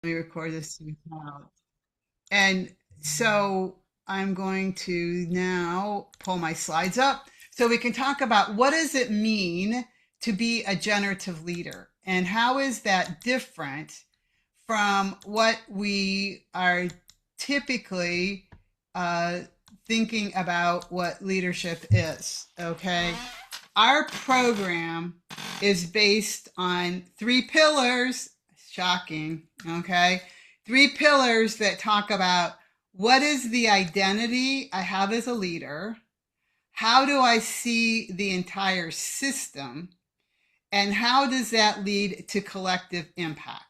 Let me record this to the cloud. And so I'm going to now pull my slides up so we can talk about what does it mean to be a generative leader and how is that different from what we are typically uh, thinking about what leadership is. Okay. Our program is based on three pillars. Shocking. Okay. Three pillars that talk about what is the identity I have as a leader? How do I see the entire system? And how does that lead to collective impact?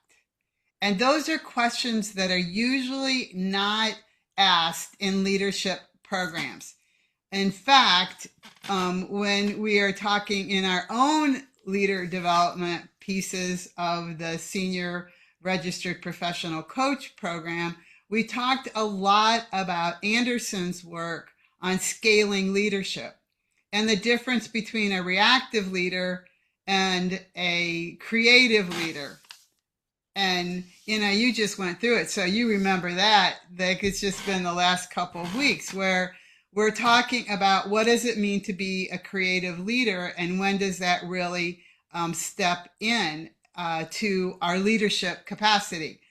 And those are questions that are usually not asked in leadership programs. In fact, when we are talking in our own leader development pieces of the Senior Registered Professional Coach program, we talked a lot about Anderson's work on scaling leadership and the difference between a reactive leader and a creative leader. And you just went through it, so you remember that. Like, it's just been the last couple of weeks where we're talking about what does it mean to be a creative leader, and when does that really step in to our leadership capacity.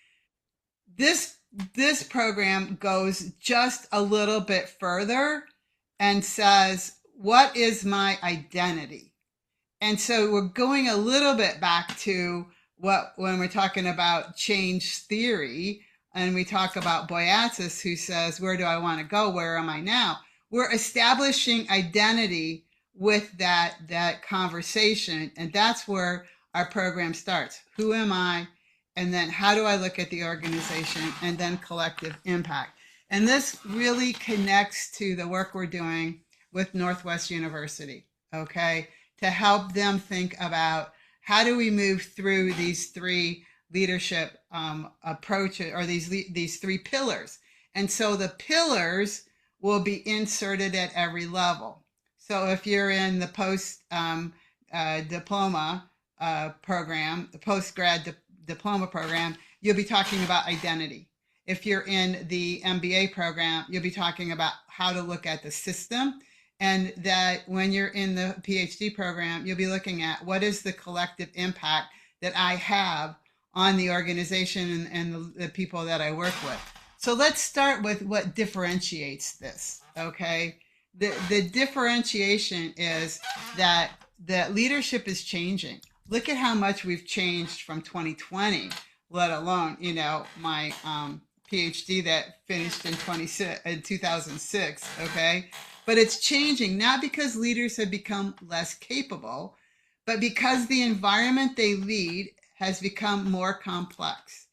This program goes just a little bit further and says, what is my identity? And so we're going a little bit back to what when we're talking about change theory, and we talk about Boyatzis, who says, where do I want to go? Where am I now? We're establishing identity with that conversation, and that's where our program starts. Who am I? And then how do I look at the organization? And then collective impact. And this really connects to the work we're doing with Northwest University, okay, to help them think about how do we move through these three leadership approaches, or these three pillars. And so the pillars will be inserted at every level. So if you're in the post diploma program, the diploma program, you'll be talking about identity. If you're in the MBA program, you'll be talking about how to look at the system. And that when you're in the PhD program, you'll be looking at what is the collective impact that I have on the organization and the people that I work with. So let's start with what differentiates this, okay? The differentiation is that leadership is changing. Look at how much we've changed from 2020, let alone, my PhD that finished in 2006, okay? But it's changing, not because leaders have become less capable, but because the environment they lead has become more complex.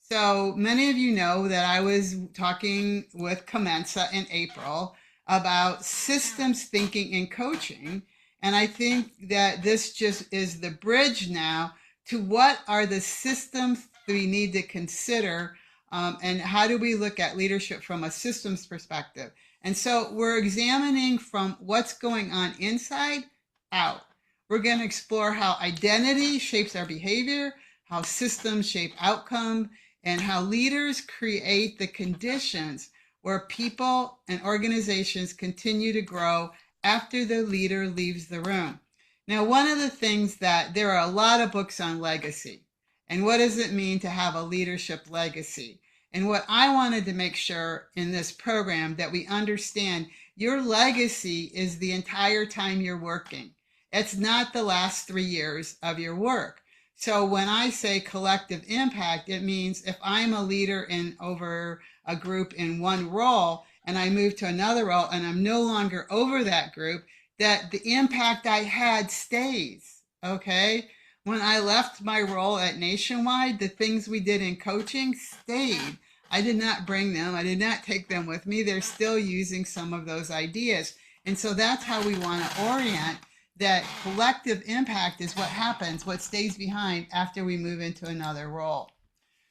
So many of you know that I was talking with Comensa in April about systems thinking in coaching. And I think that this just is the bridge now to what are the systems we need to consider, and how do we look at leadership from a systems perspective. And so we're examining from what's going on inside out. We're going to explore how identity shapes our behavior, how systems shape outcome, and how leaders create the conditions where people and organizations continue to grow after the leader leaves the room. Now, one of the things that there are a lot of books on legacy, and what does it mean to have a leadership legacy? And what I wanted to make sure in this program that we understand your legacy is the entire time you're working. It's not the last 3 years of your work. So when I say collective impact, it means if I'm a leader in over a group in one role and I move to another role and I'm no longer over that group, that the impact I had stays. Okay. When I left my role at Nationwide, the things we did in coaching stayed. I did not bring them. I did not take them with me. They're still using some of those ideas. And so that's how we want to orient that collective impact is what happens, what stays behind after we move into another role.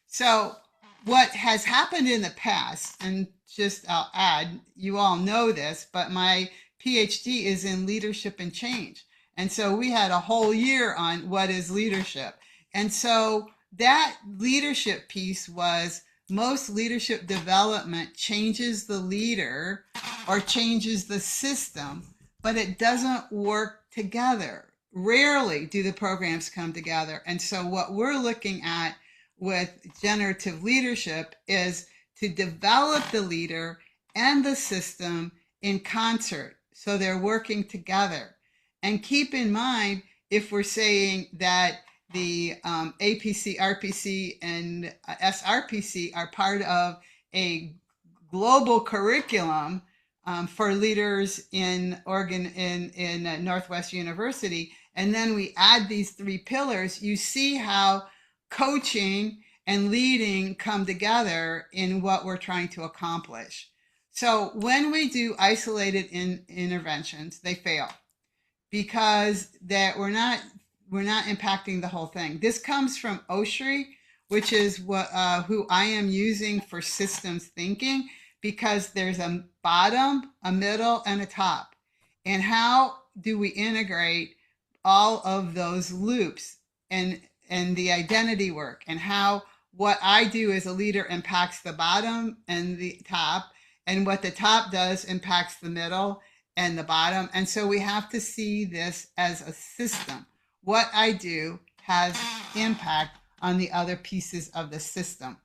So what has happened in the past, and just I'll add, you all know this, but my PhD is in leadership and change. And so we had a whole year on what is leadership. And so that leadership piece was most leadership development changes the leader or changes the system, but it doesn't work together. Rarely do the programs come together. And so, what we're looking at with generative leadership is to develop the leader and the system in concert so they're working together. And keep in mind, if we're saying that the APC, RPC, and SRPC are part of a global curriculum for leaders in Oregon, in Northwest University, and then we add these three pillars, you see how coaching and leading come together in what we're trying to accomplish. So when we do isolated interventions, they fail because that we're not impacting the whole thing. This comes from Oshri, which is what who I am using for systems thinking, because there's a bottom, a middle, and a top. And how do we integrate all of those loops and the identity work, and how what I do as a leader impacts the bottom and the top, and what the top does impacts the middle and the bottom. And so we have to see this as a system. What I do has impact on the other pieces of the system.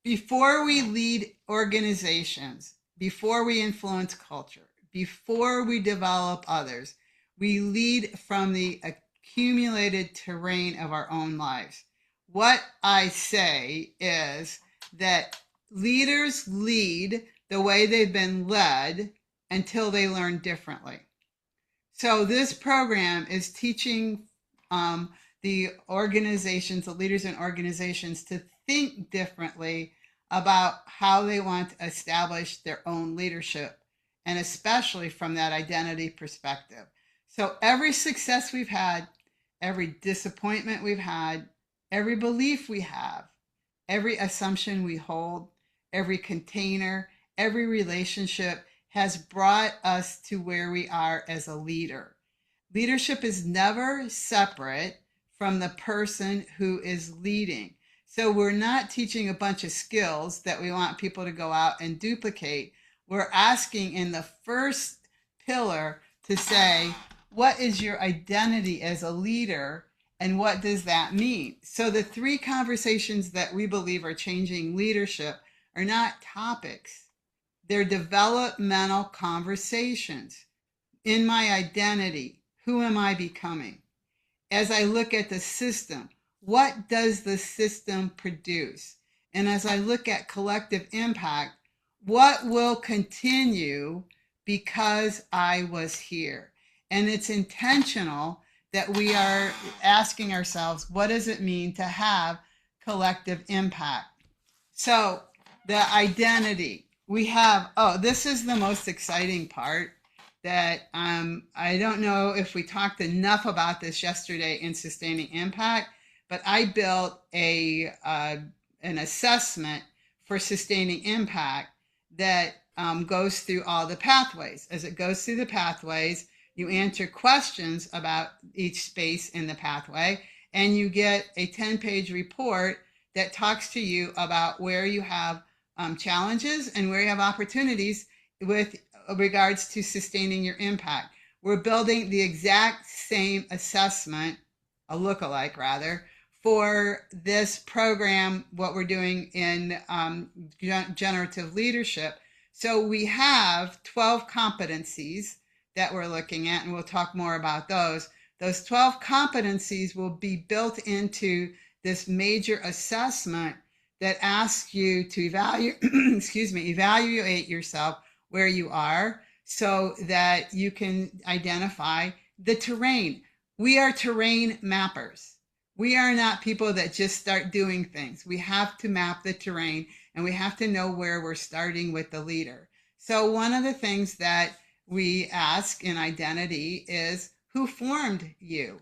Before we lead organizations, before we influence culture, before we develop others, we lead from the accumulated terrain of our own lives. What I say is that leaders lead the way they've been led until they learn differently. So this program is teaching the organizations, the leaders in organizations, to think differently about how they want to establish their own leadership, and especially from that identity perspective. So every success we've had, every disappointment we've had, every belief we have, every assumption we hold, every container, every relationship has brought us to where we are as a leader. Leadership is never separate from the person who is leading. So we're not teaching a bunch of skills that we want people to go out and duplicate. We're asking in the first pillar to say, what is your identity as a leader, and what does that mean? So the three conversations that we believe are changing leadership are not topics. They're developmental conversations. In my identity, who am I becoming? As I look at the system, what does the system produce? And as I look at collective impact, what will continue because I was here? And it's intentional that we are asking ourselves, what does it mean to have collective impact? So the identity we have, this is the most exciting part that I don't know if we talked enough about this yesterday in Sustaining Impact, but I built an assessment for sustaining impact that goes through all the pathways. As it goes through the pathways, you answer questions about each space in the pathway, and you get a 10-page report that talks to you about where you have challenges and where you have opportunities with regards to sustaining your impact. We're building the exact same assessment, a lookalike rather, for this program, what we're doing in generative leadership. So we have 12 competencies that we're looking at, and we'll talk more about those. Those 12 competencies will be built into this major assessment that asks you to evaluate yourself where you are, so that you can identify the terrain. We are terrain mappers. We are not people that just start doing things. We have to map the terrain, and we have to know where we're starting with the leader. So one of the things that we ask in identity is, who formed you?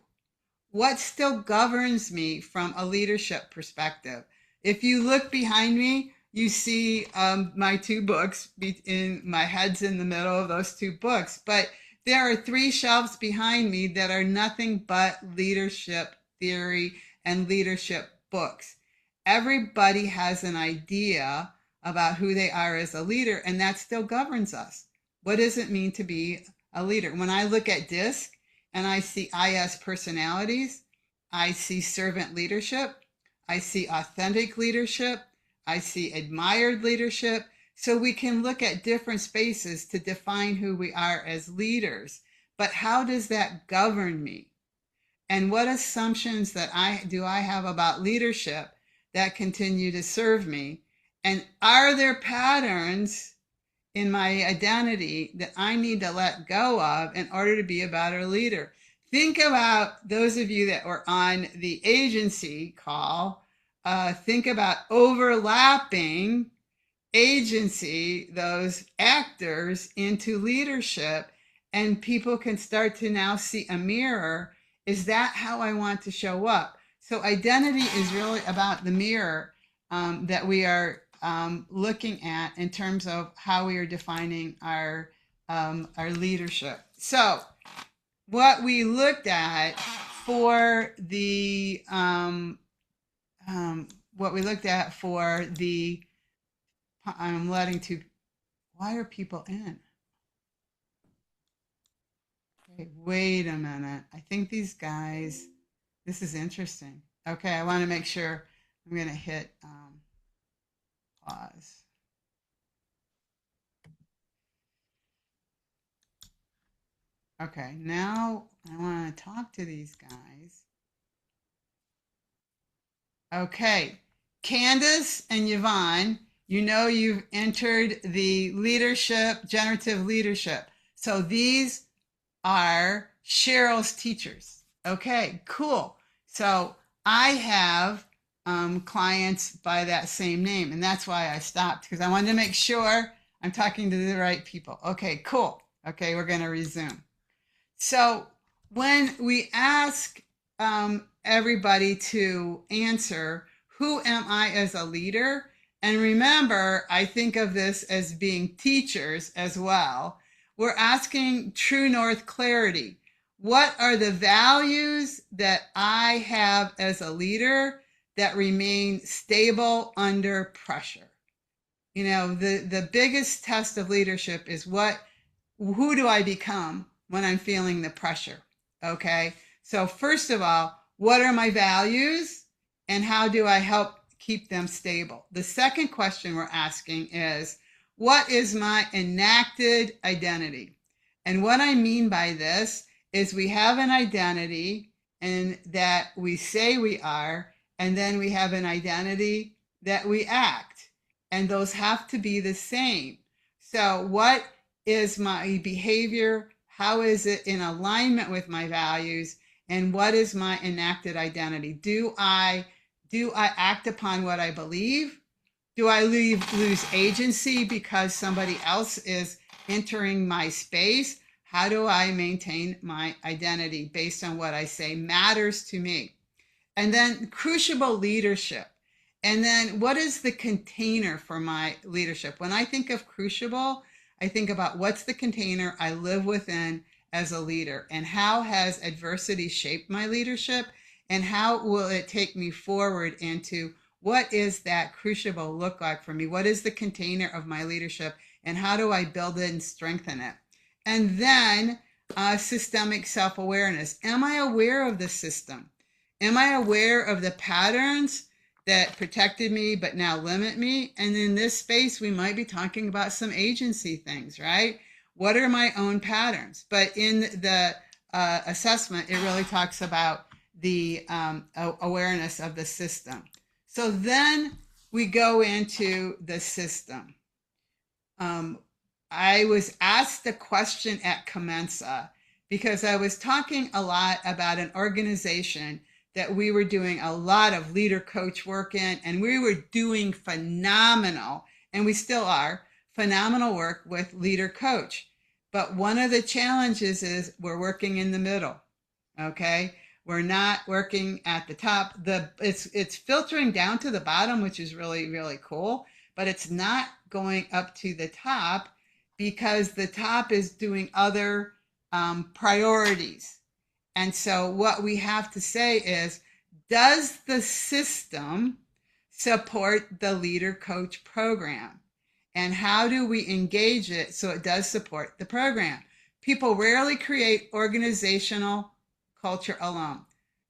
What still governs me from a leadership perspective? If you look behind me, you see my two books, my head's in the middle of those two books, but there are 3 shelves behind me that are nothing but leadership theory and leadership books. Everybody has an idea about who they are as a leader, and that still governs us. What does it mean to be a leader? When I look at DISC and I see IS personalities, I see servant leadership, I see authentic leadership, I see admired leadership. So we can look at different spaces to define who we are as leaders. But how does that govern me? And what assumptions that I have about leadership that continue to serve me? And are there patterns in my identity that I need to let go of in order to be a better leader? Think about those of you that were on the agency call. Think about overlapping agency, those actors, into leadership, and people can start to now see a mirror. Is that how I want to show up? So identity is really about the mirror that we are looking at in terms of how we are defining our leadership. So what we looked at for the I'm letting to, why are people in? Okay, wait a minute. I think these guys, this is interesting. Okay, I want to make sure. I'm going to hit pause. Okay, now I want to talk to these guys. Okay, Candace and Yvonne, you know you've entered the leadership, generative leadership. So these are Cheryl's teachers. Okay, cool. So I have clients by that same name, and that's why I stopped, because I wanted to make sure I'm talking to the right people. Okay, cool. Okay, we're going to resume. So when we ask everybody to answer, who am I as a leader? And remember, I think of this as being teachers as well. We're asking true north clarity. What are the values that I have as a leader that remain stable under pressure? You know, the biggest test of leadership is who do I become when I'm feeling the pressure? Okay. So first of all, what are my values and how do I help keep them stable? The second question we're asking is, what is my enacted identity? And what I mean by this is we have an identity and that we say we are, and then we have an identity that we act, and those have to be the same. So what is my behavior? How is it in alignment with my values? And what is my enacted identity? Do I act upon what I believe? Do I lose agency because somebody else is entering my space? How do I maintain my identity based on what I say matters to me? And then crucible leadership. And then what is the container for my leadership? When I think of crucible, I think about what's the container I live within as a leader, and how has adversity shaped my leadership, and how will it take me forward into what is that crucible look like for me? What is the container of my leadership, and how do I build it and strengthen it? And then systemic self-awareness. Am I aware of the system? Am I aware of the patterns that protected me but now limit me? And in this space, we might be talking about some agency things, right? What are my own patterns? But in the assessment, it really talks about the awareness of the system. So then we go into the system. I was asked a question at Commensa because I was talking a lot about an organization that we were doing a lot of leader coach work in, and we were doing phenomenal, and we still are, phenomenal work with leader coach. But one of the challenges is we're working in the middle, okay? We're not working at the top. It's filtering down to the bottom, which is really, really cool, but it's not going up to the top because the top is doing other priorities. And so what we have to say is, Does the system support the leader coach program? And how do we engage it so it does support the program? People rarely create organizational culture alone.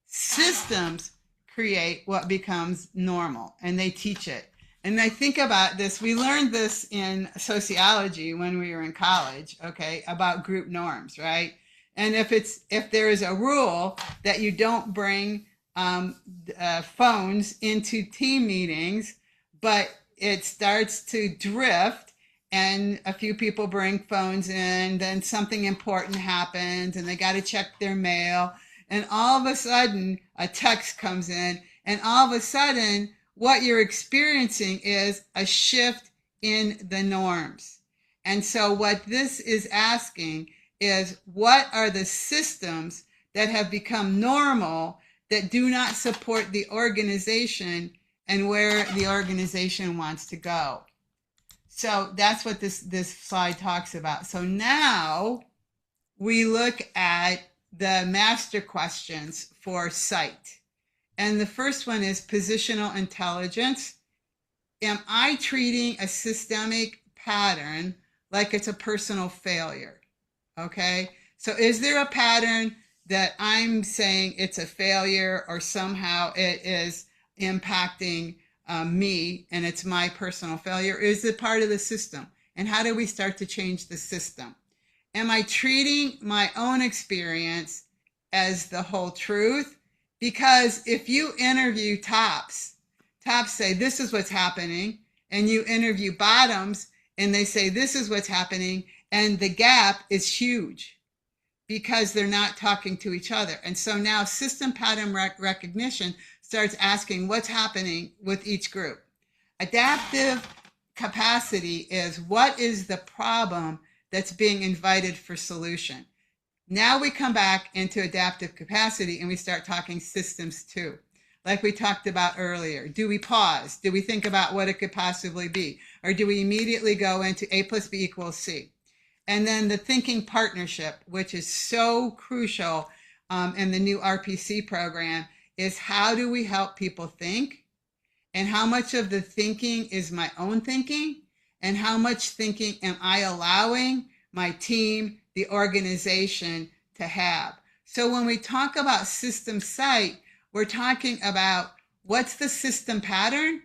Systems create what becomes normal, and they teach it. And I think about this, we learned this in sociology when we were in college, okay, about group norms, right? And if there is a rule that you don't bring phones into team meetings, but it starts to drift and a few people bring phones in, then something important happens and they got to check their mail. And all of a sudden, a text comes in, and all of a sudden, what you're experiencing is a shift in the norms. And so, what this is asking is, what are the systems that have become normal that do not support the organization and where the organization wants to go? So that's what this slide talks about. So now we look at the master questions for sight. And the first one is positional intelligence. Am I treating a systemic pattern like it's a personal failure? Okay, so is there a pattern that I'm saying it's a failure, or somehow it is impacting me and it's my personal failure? Is it part of the system? And how do we start to change the system? Am I treating my own experience as the whole truth? Because if you interview tops say this is what's happening, and you interview bottoms and they say this is what's happening, and the gap is huge because they're not talking to each other. And so now system pattern recognition starts asking what's happening with each group. Adaptive capacity is, what is the problem that's being invited for solution? Now we come back into adaptive capacity and we start talking systems too. Like we talked about earlier, do we pause? Do we think about what it could possibly be? Or do we immediately go into A plus B equals C? And then the thinking partnership, which is so crucial in the new RPC program, is how do we help people think? And how much of the thinking is my own thinking? And how much thinking am I allowing my team, the organization, to have? So when we talk about system sight, we're talking about what's the system pattern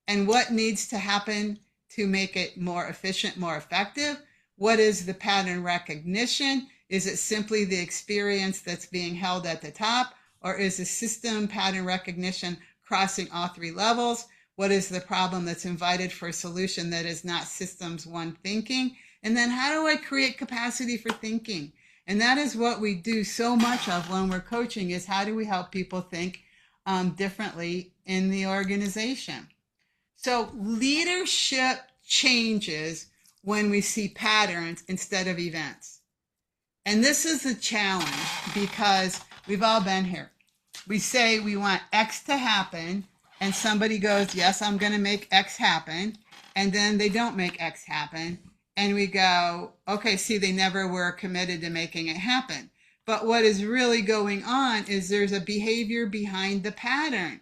and what needs to happen to make it more efficient, more effective. What is the pattern recognition? Is it simply the experience that's being held at the top? Or is the system pattern recognition crossing all three levels? What is the problem that's invited for a solution that is not systems one thinking? And then how do I create capacity for thinking? And that is what we do so much of when we're coaching, is how do we help people think differently in the organization? So leadership changes when we see patterns instead of events. And this is a challenge because we've all been here. We say we want X to happen, and somebody goes, yes, I'm going to make X happen. And then they don't make X happen. And we go, okay, see, they never were committed to making it happen. But what is really going on is there's a behavior behind the pattern.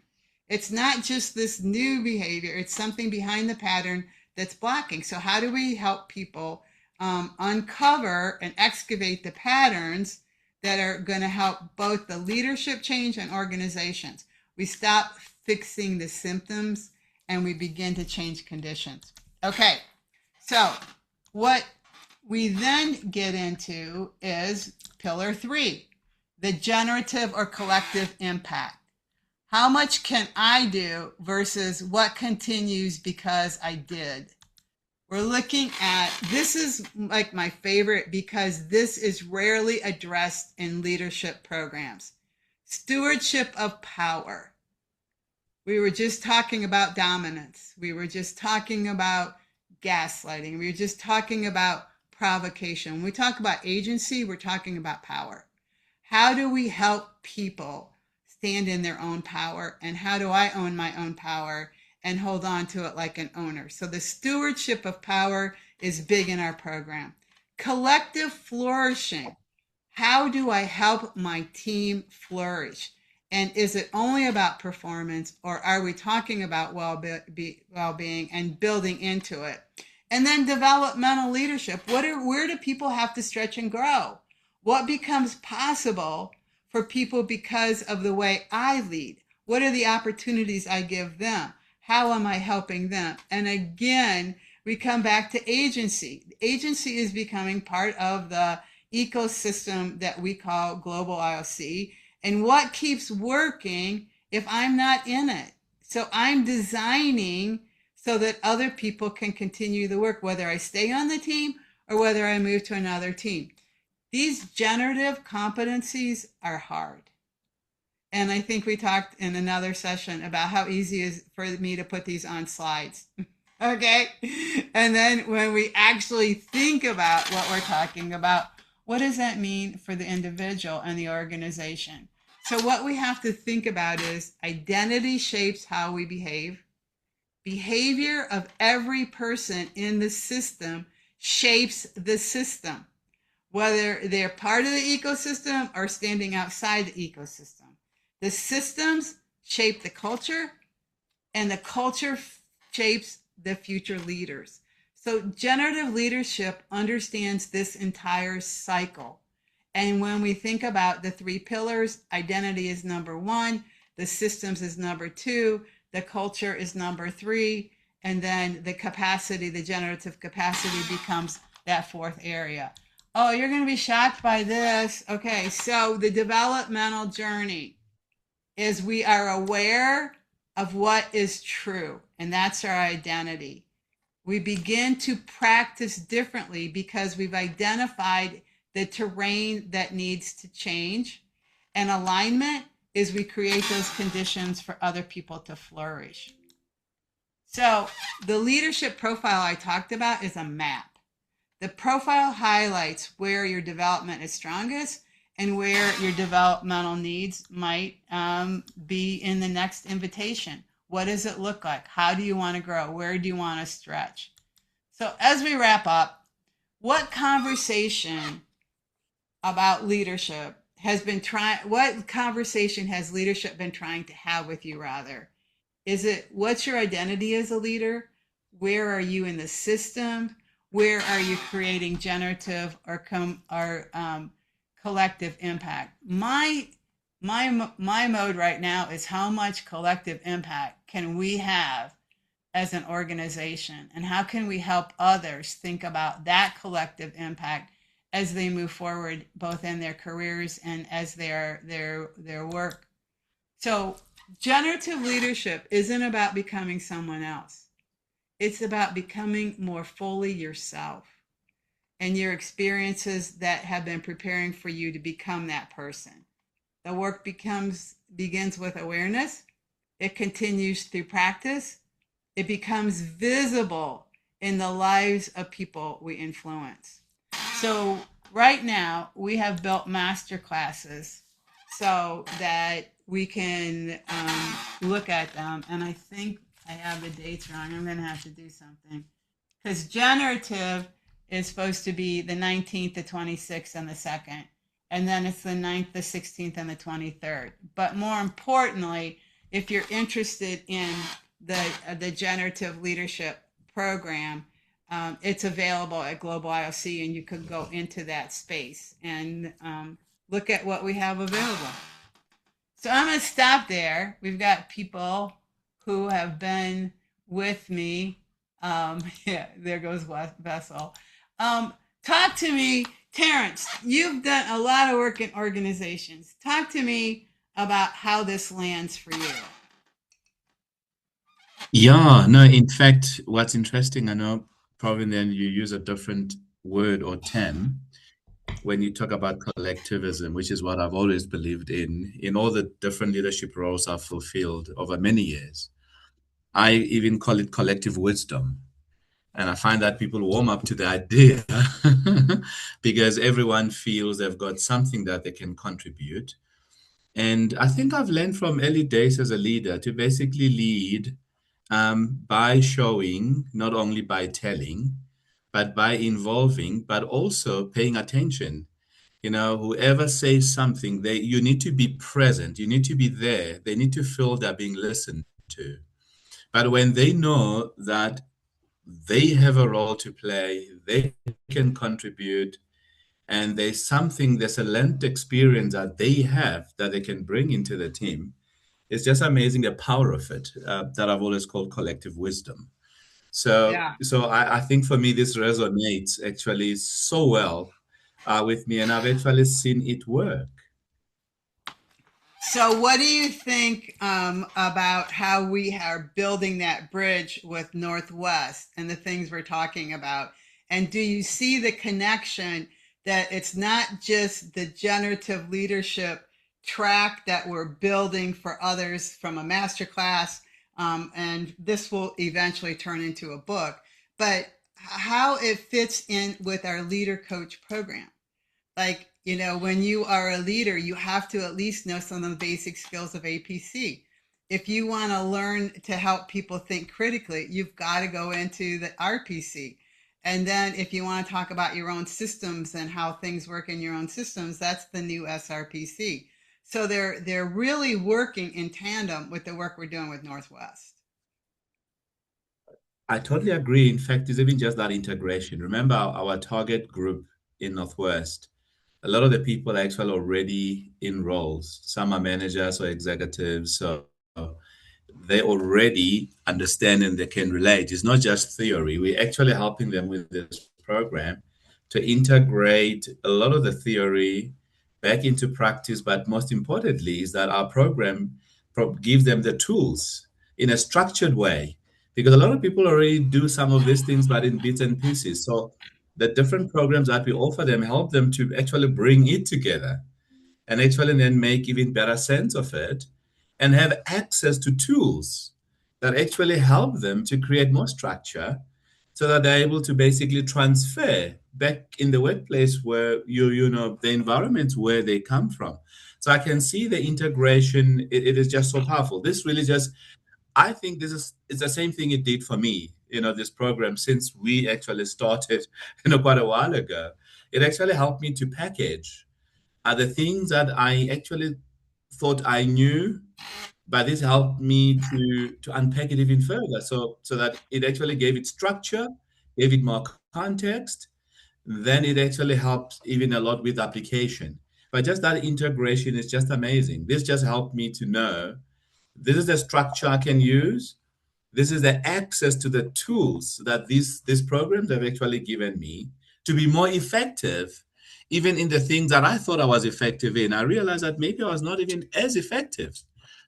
It's not just this new behavior. It's something behind the pattern that's blocking. So how do we help people uncover and excavate the patterns that are going to help both the leadership change and organizations? We stop fixing the symptoms and we begin to change conditions. Okay, so what we then get into is pillar 3, the generative or collective impact. How much can I do versus what continues because I did? We're looking at, this is like my favorite because this is rarely addressed in leadership programs. Stewardship of power. We were just talking about dominance. We were just talking about gaslighting. We were just talking about provocation. When we talk about agency, we're talking about power. How do we help people stand in their own power? And how do I own my own power and hold on to it like an owner? So the stewardship of power is big in our program. Collective flourishing. How do I help my team flourish? And is it only about performance, or are we talking about well-being and building into it? And then developmental leadership. Where do people have to stretch and grow? What becomes possible for people because of the way I lead? What are the opportunities I give them? How am I helping them? And again, we come back to agency. Agency is becoming part of the ecosystem that we call Global IOC. And what keeps working if I'm not in it? So I'm designing so that other people can continue the work, whether I stay on the team or whether I move to another team. These generative competencies are hard. And I think we talked in another session about how easy it is for me to put these on slides. Okay. And then when we actually think about what we're talking about, what does that mean for the individual and the organization? So, what we have to think about is identity shapes how we behave. Behavior of every person in the system shapes the system, whether they're part of the ecosystem or standing outside the ecosystem. The systems shape the culture, and the culture shapes the future leaders. So, generative leadership understands this entire cycle. And when we think about the three pillars, identity is number one, the systems is number two, the culture is number three, and then the capacity, the generative capacity becomes that fourth area. Oh, you're going to be shocked by this. Okay, so the developmental journey is we are aware of what is true, and that's our identity. We begin to practice differently because we've identified the terrain that needs to change. And alignment is we create those conditions for other people to flourish. So the leadership profile I talked about is a map. The profile highlights where your development is strongest and where your developmental needs might be in the next invitation. What does it look like? How do you want to grow? Where do you want to stretch? So as we wrap up, what conversation about leadership what conversation has leadership been trying to have with you rather? Is it what's your identity as a leader? Where are you in the system? Where are you creating generative or collective impact? My mode right now is how much collective impact can we have as an organization, and how can we help others think about that collective impact as they move forward, both in their careers and as their work. So generative leadership isn't about becoming someone else. It's about becoming more fully yourself and your experiences that have been preparing for you to become that person. The work begins with awareness. It continues through practice. It becomes visible in the lives of people we influence. So right now we have built master classes so that we can look at them. And I think I have the dates wrong. I'm going to have to do something. Because generative is supposed to be the 19th, the 26th, and the 2nd. And then it's the 9th, the 16th, and the 23rd. But more importantly, if you're interested in the generative leadership program, it's available at Global IOC, and you could go into that space and look at what we have available. So I'm going to stop there. We've got people who have been with me. Yeah, there goes Vessel. Talk to me, Terrence. You've done a lot of work in organizations. Talk to me about how this lands for you. Yeah, no, in fact, what's interesting, I know probably then you use a different word or term when you talk about collectivism, which is what I've always believed in all the different leadership roles I've fulfilled over many years. I even call it collective wisdom. And I find that people warm up to the idea because everyone feels they've got something that they can contribute. And I think I've learned from early days as a leader to basically lead by showing, not only by telling, but by involving, but also paying attention. Whoever says something, you need to be present. You need to be there. They need to feel they're being listened to. But when they know that they have a role to play, they can contribute, and there's a learned experience that they have that they can bring into the team. It's just amazing the power of it, that I've always called collective wisdom. So, Yeah. so I think for me, this resonates actually so well with me, and I've actually seen it work. So, what do you think about how we are building that bridge with Northwest and the things we're talking about? And do you see the connection that it's not just the generative leadership track that we're building for others from a masterclass, and this will eventually turn into a book, but how it fits in with our leader coach program? Like, when you are a leader, you have to at least know some of the basic skills of APC. If you want to learn to help people think critically, you've got to go into the RPC. And then if you want to talk about your own systems and how things work in your own systems, that's the new SRPC. So they're really working in tandem with the work we're doing with Northwest. I totally agree. In fact, it's even just that integration. Remember our target group in Northwest, a lot of the people are actually already in roles. Some are managers or executives. So they already understand and they can relate. It's not just theory. We're actually helping them with this program to integrate a lot of the theory back into practice. But most importantly, is that our program gives them the tools in a structured way. Because a lot of people already do some of these things, but in bits and pieces. So the different programs that we offer them help them to actually bring it together and actually then make even better sense of it and have access to tools that actually help them to create more structure so that they're able to basically transfer back in the workplace where the environments where they come from. So I can see the integration. It is just so powerful. This really just, I think it's the same thing it did for me, this program since we actually started, quite a while ago. It actually helped me to package are the things that I actually thought I knew, but this helped me to unpack it even further. So that it actually gave it structure, gave it more context. Then it actually helps even a lot with application. But just that integration is just amazing. This just helped me to know this is the structure I can use. This is the access to the tools that these programs have actually given me to be more effective, even in the things that I thought I was effective in. I realized that maybe I was not even as effective.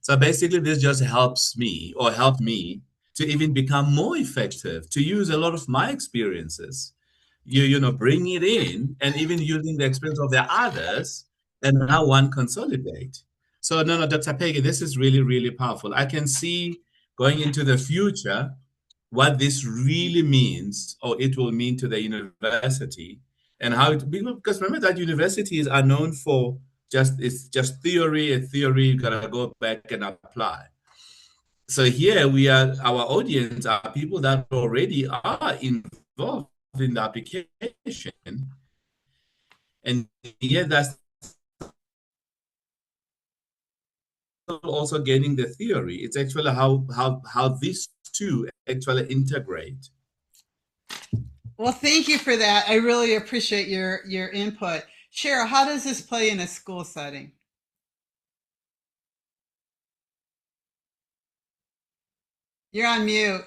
So basically, this just helps me or helped me to even become more effective, to use a lot of my experiences, bring it in and even using the experience of the others and how one consolidate. So no, Dr. Peggy, this is really, really powerful. I can see going into the future what this really means or it will mean to the university and how it because remember that universities are known for it's just theory and theory you gotta go back and apply. So here we are, our audience are people that already are involved in the application, and yet that's also gaining the theory. It's actually how these two actually integrate. Well, thank you for that. I really appreciate your input. Cheryl, how does this play in a school setting? You're on mute.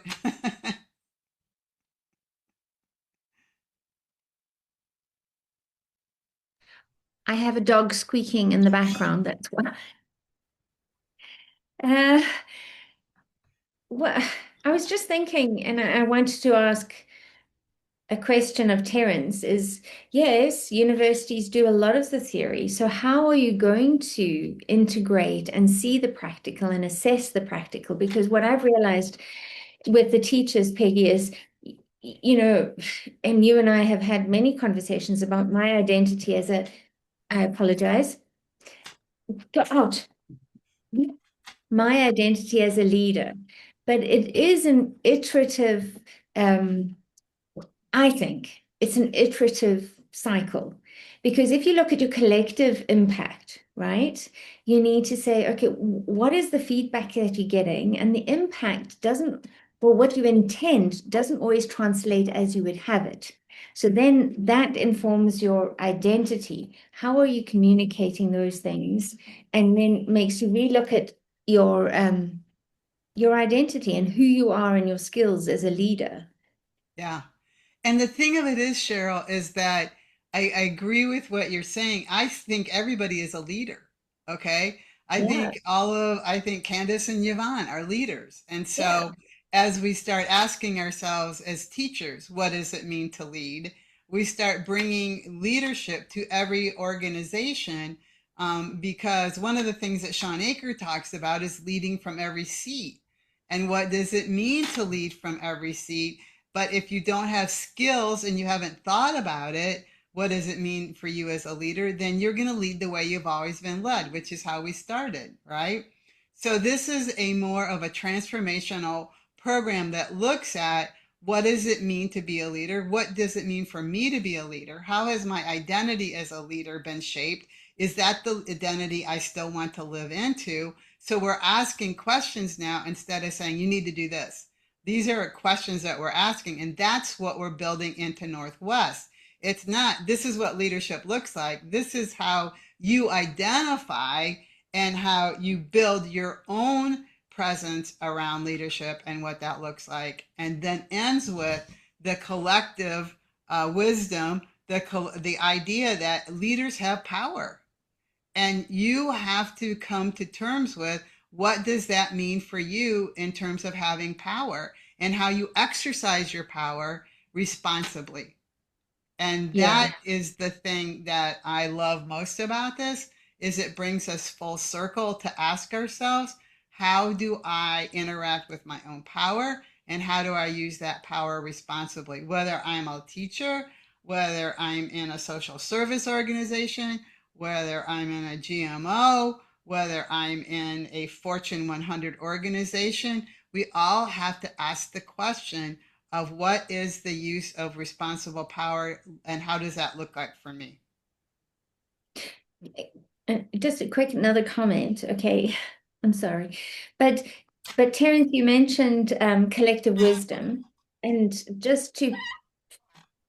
I have a dog squeaking in the background. That's why. Uh, well, I was just thinking, and I wanted to ask a question of Terence is, yes, universities do a lot of the theory. So how are you going to integrate and see the practical and assess the practical? Because what I've realized with the teachers, Peggy, is, and you and I have had many conversations about my identity as I apologize. Go out. My identity as a leader, but it is an iterative, I think it's an iterative cycle. Because if you look at your collective impact, right, you need to say, okay, what is the feedback that you're getting? And the impact doesn't, well, what you intend doesn't always translate as you would have it. So then that informs your identity. How are you communicating those things? And then makes you relook at your identity and who you are and your skills as a leader. Yeah. And the thing of it is, Cheryl, is that I agree with what you're saying. I think everybody is a leader. Okay. Yeah. I think Candace and Yvonne are leaders. And Yeah. so as we start asking ourselves as teachers, what does it mean to lead? We start bringing leadership to every organization, because one of the things that Sean Aker talks about is leading from every seat. And what does it mean to lead from every seat? But if you don't have skills and you haven't thought about it, what does it mean for you as a leader? Then you're going to lead the way you've always been led, which is how we started, right? So this is a more of a transformational program that looks at what does it mean to be a leader? What does it mean for me to be a leader? How has my identity as a leader been shaped? Is that the identity I still want to live into? So we're asking questions now instead of saying, you need to do this. These are questions that we're asking, and that's what we're building into Northwest. It's not, this is what leadership looks like. This is how you identify and how you build your own presence around leadership and what that looks like. And then ends with the collective wisdom, the idea that leaders have power. And you have to come to terms with what does that mean for you in terms of having power and how you exercise your power responsibly. And Yeah. that is the thing that I love most about this is it brings us full circle to ask ourselves, how do I interact with my own power and how do I use that power responsibly? Whether I'm a teacher, whether I'm in a social service organization, whether I'm in a GMO, whether I'm in a Fortune 100 organization, we all have to ask the question of what is the use of responsible power and how does that look like for me? Just a quick another comment. Okay, I'm sorry, but Terence, you mentioned collective wisdom, and just to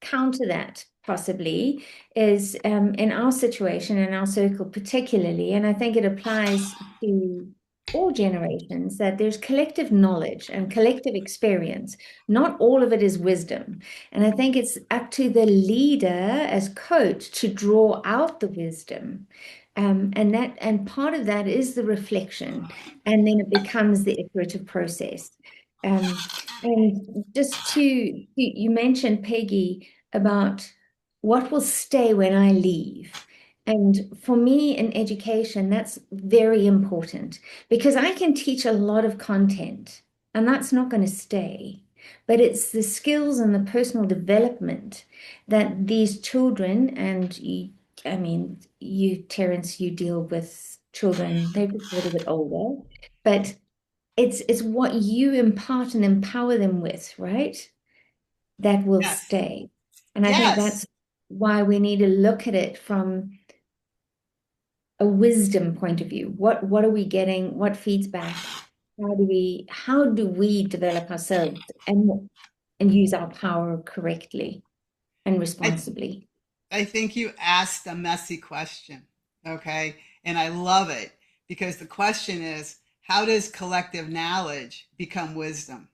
counter that possibly is in our situation, in our circle particularly, and I think it applies to all generations, that there's collective knowledge and collective experience. Not all of it is wisdom. And I think it's up to the leader as coach to draw out the wisdom. And part of that is the reflection, and then it becomes the iterative process. And just to, you mentioned, Peggy, about what will stay when I leave. And for me in education, that's very important because I can teach a lot of content and that's not going to stay. But it's the skills and the personal development that these children, and you, I mean, you, Terence, you deal with children, they're just a little bit older, but it's what you impart and empower them with, right? That will Yes. stay. And I think Yes. that's why we need to look at it from a wisdom point of view. What are we getting? What feeds back? How do we develop ourselves and use our power correctly and I, responsibly? I think you asked a messy question. Okay. And I love it because the question is, how does collective knowledge become wisdom?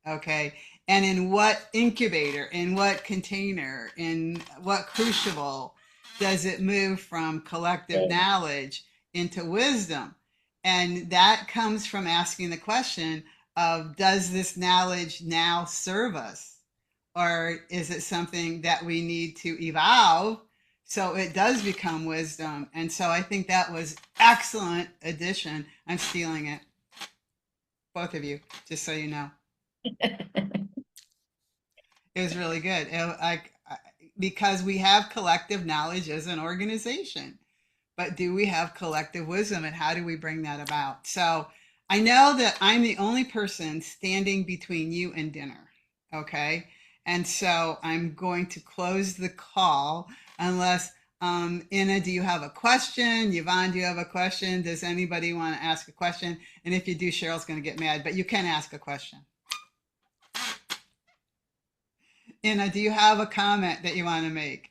Okay. And in what incubator, in what container, in what crucible does it move from collective Yeah. knowledge into wisdom? And that comes from asking the question of, does this knowledge now serve us? Or is it something that we need to evolve so it does become wisdom? And so I think that was excellent addition. I'm stealing it, both of you, just so you know. It was really good. Because we have collective knowledge as an organization, but do we have collective wisdom and how do we bring that about? So I know that I'm the only person standing between you and dinner. Okay. And so I'm going to close the call unless Ina, do you have a question? Yvonne, do you have a question? Does anybody want to ask a question? And if you do, Cheryl's going to get mad, but you can ask a question. Ina, do you have a comment that you want to make?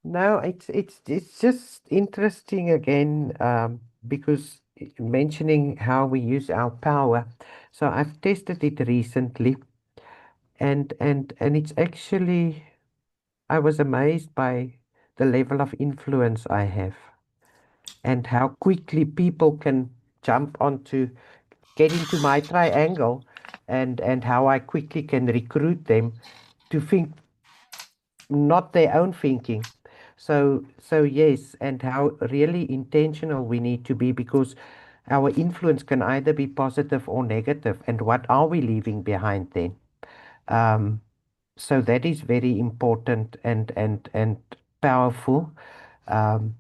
No, it's just interesting again, because mentioning how we use our power. So I've tested it recently, and it's actually, I was amazed by the level of influence I have and how quickly people can jump onto, get into my triangle, and how I quickly can recruit them to think not their own thinking. So yes, and how really intentional we need to be, because our influence can either be positive or negative, and what are we leaving behind then? Um, so that is very important and powerful. Um,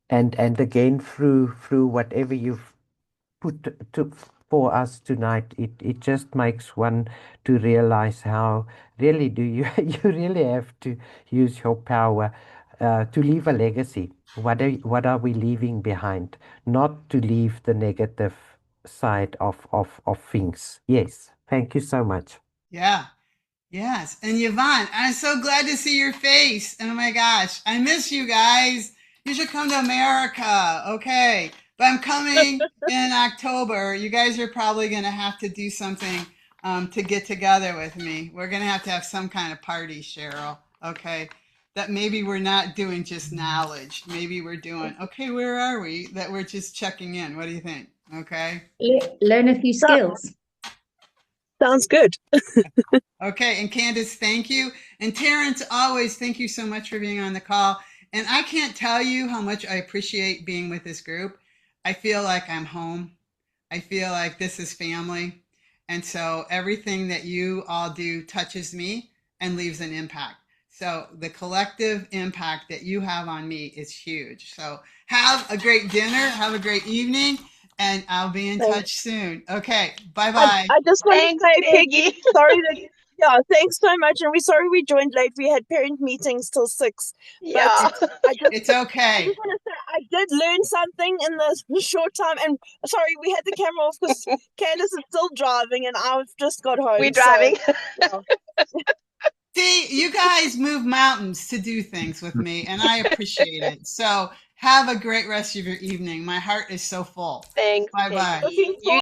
and again, through whatever you've put to for us tonight, it just makes one to realize how really do you you really have to use your power to leave a legacy. What are we leaving behind? Not to leave the negative side of things. Yes. Thank you so much. Yeah. Yes. And Yvonne, I'm so glad to see your face. Oh my gosh. I miss you guys. You should come to America. Okay. But I'm coming in October. You guys are probably going to have to do something to get together with me. We're going to have some kind of party, Cheryl. Okay. That maybe we're not doing just knowledge. Maybe we're doing, okay, where are we? That we're just checking in. What do you think? Okay. Learn a few skills. Sounds good. Okay, and Candace, thank you. And Terrence, always thank you so much for being on the call. And I can't tell you how much I appreciate being with this group. I feel like I'm home. I feel like this is family. And so everything that you all do touches me and leaves an impact. So the collective impact that you have on me is huge. So have a great dinner, have a great evening, and I'll be in touch soon. Okay, bye-bye. I just want Thanks, to say, Peggy. Peggy, sorry that, yeah, thanks so much. And we're sorry we joined late. We had parent meetings till 6. Yeah. It's okay. I just want to say I did learn something in the short time. And sorry, we had the camera off because Candace is still driving and I've just got home. We're driving. So, See, you guys move mountains to do things with me, and I appreciate it. So have a great rest of your evening. My heart is so full. Thanks, Bye-bye. Peggy. looking You